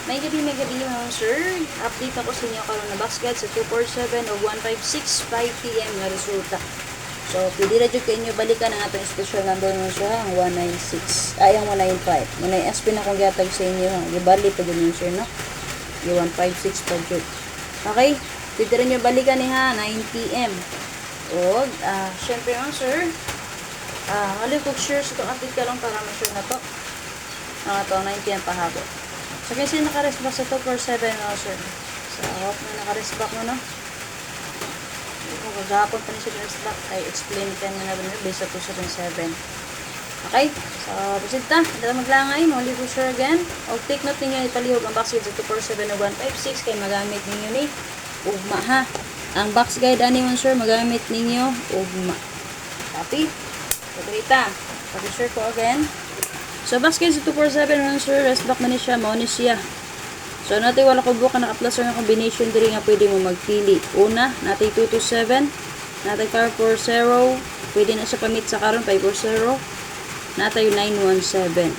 May gabi mga sir. Update ako sa inyo karon na box guide sa 247 o 1565 PM nga resulta. So, pwede na dyan kayo balikan ang atong special number mo siya, ang 196. Ay, ang 195. Muna yung SP na kong gatag sa inyo. Ibali pa dyan yun sir, no? Yung 156 pa dyan. Okay? Pwede rin nyo balikan ni ha, 9 PM. O, syempre mga sir, halip kong share sa itong update ka lang para ma-share na to. Ito, 9 PM pahapon. So, kasi naka-respect sa 247 mga sir. So, hope na naka-respect mo, no? Kung kagapon pa niya siya respect, ay explain ka niya na rin based sa 277. Okay? So, presenta. Hindi na maglangay. Muli ko sure again. O, take note ninyo ipalihog ang box guide sa 247 o 156 kay magamit ninyo ni ugma, ha? Ang box guide ani mo sir, magamit ninyo ugma. Copy? So, berita. Pag-share ko again. So, box guide sa 247 mga sir, respect man ni siya, mao ni siya. So, natin wala ko buka naka-plus or combination diri nga pwede mo magpili. Una, natin 227, natin 540, pwede na siya pamit sa karon 540, natin 917.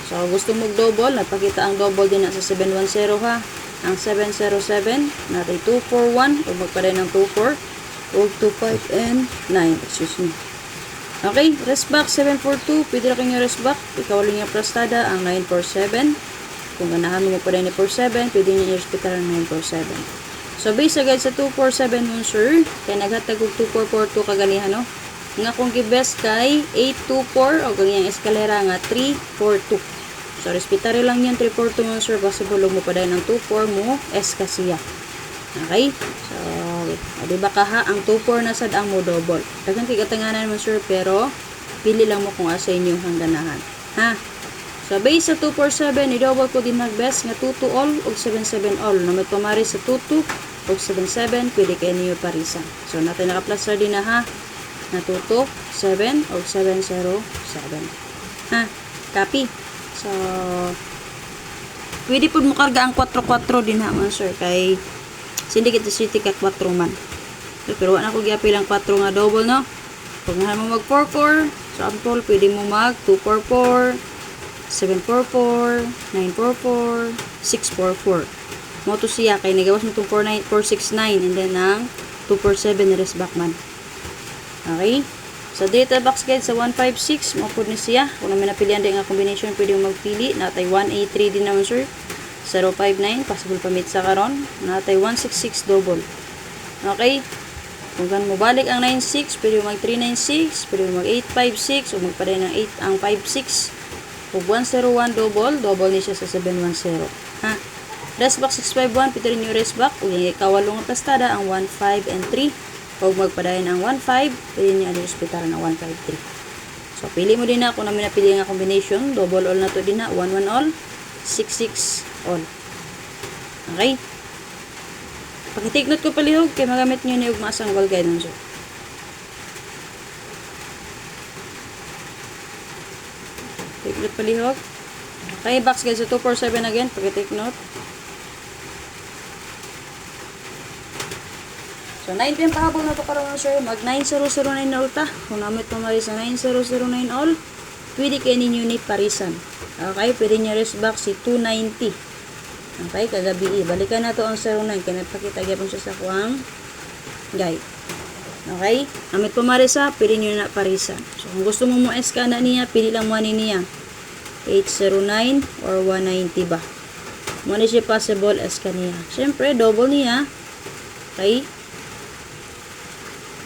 So, gusto mo double, napakita ang double din na sa 710 ha. Ang 707, natin 241, o magparay ng 24, o 25 and 9, excuse me. Okay, rest back 742, pwede na kayo rest back, ikaw lang yung prastada, ang 947. Kung ganahan mo pa rin ni 47, pwede nyo i-hospital ng 947. So, base agad sa 247 mo, sir. Kaya naghatag og 2442 kaganihan, no? Nga kung gibes kay 824 o ganyang eskalera nga 342. So, respetary lang yan 342 mo, sir. Possible mo pa rin ng 24 mo, eskasiya. Okay? So, diba kaha, ang 24 na sad ang mo double. Dagang kigatanganan mo, sir, pero pili lang mo kung asa inyong hangganahan. Ha? So, base sa 247, i-double ko din mag-best nga 22 all o 77 all. Na may pamari sa 22 o 77, pwede kayo niyo parisan. So, natin naka-plus din na ha. Na 22, 7 o 707. Ha? Copy? So, pwede po mo karga ang 4-4 din ha, man sir. Kay, syndicate city ka 4 man. Pero wala ko giapil ang 4 nga double, no? Kung nga mo mag 4-4, sample, pwede mo mag 2-4-4, 744, 944, 644. Mo to siya kay nagawas mo itong 469 and then ang 247 ni rest back man. Okay? So, data box guide sa 156, mo po ni siya. Kung namin napilihan din ang combination, pwede mo magpili. Natay 183 din naman, sir. 059, possible pamit sa karon. Natay 166 double. Okay? Kung gan mo balik ang 96, pwede mo mag 396, pwede mo mag 856, o magpaday ng 8 ang 56. Kung 101 double ni siya sa 710. Ha? Rest back 651, pito rin yung rest back. Kung yung ikawalong pastada, ang 15 and 3. Kung magpadayan ang 15, pwede niya ang hospital ng 153. So, pili mo din na kung namin napili nga combination. Double all na to din na. 11 all, 66 all. Okay? Pag-take note ko palihog, kaya magamit nyo na yung masang wall guidance. Take note palihog. Okay, box guys, so 247 again. Pag-take note. So, 9 PM pahabol na ito karoon, sir. Mag 9009 all ta. Kung namit pamari sa 9009 all, pwede kayo ninyo ni parisan. Okay, pwede nyo rest back si 290. Okay, kagabi. Balikan na to ang 09. Kaya nagpakita gyapon siya sa kuwang guide. Okay? Namit pamari sa, pwede nyo na parisan. So, kung gusto mo mo SK na niya, pili lang mo niya. 809 or 190 ba? Muna siya possible SK niya. Siyempre, double niya. Okay?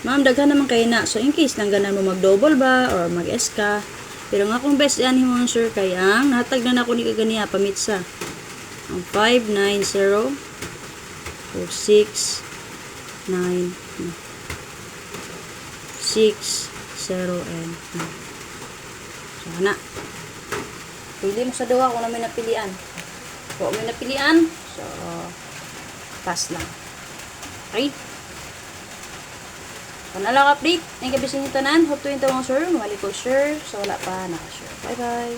Ma'am, daghan naman kayo na. So, in case lang ganan mo mag-double ba or mag-SK. Pero nga kung best yan himong sir, kaya ang natag na ako ni kaganiya, pamitsa. Ang 590 o 6 9 6 0 and 9. So, na. Pili mo sa duwa kung namin napilian. Kung may napilian, so, pass lang. Okay? Kung nalang update, ang gabi sa inyo tanan, hope to yung tawang sir, mali ko sure, so wala pa, naka-sure. Bye-bye!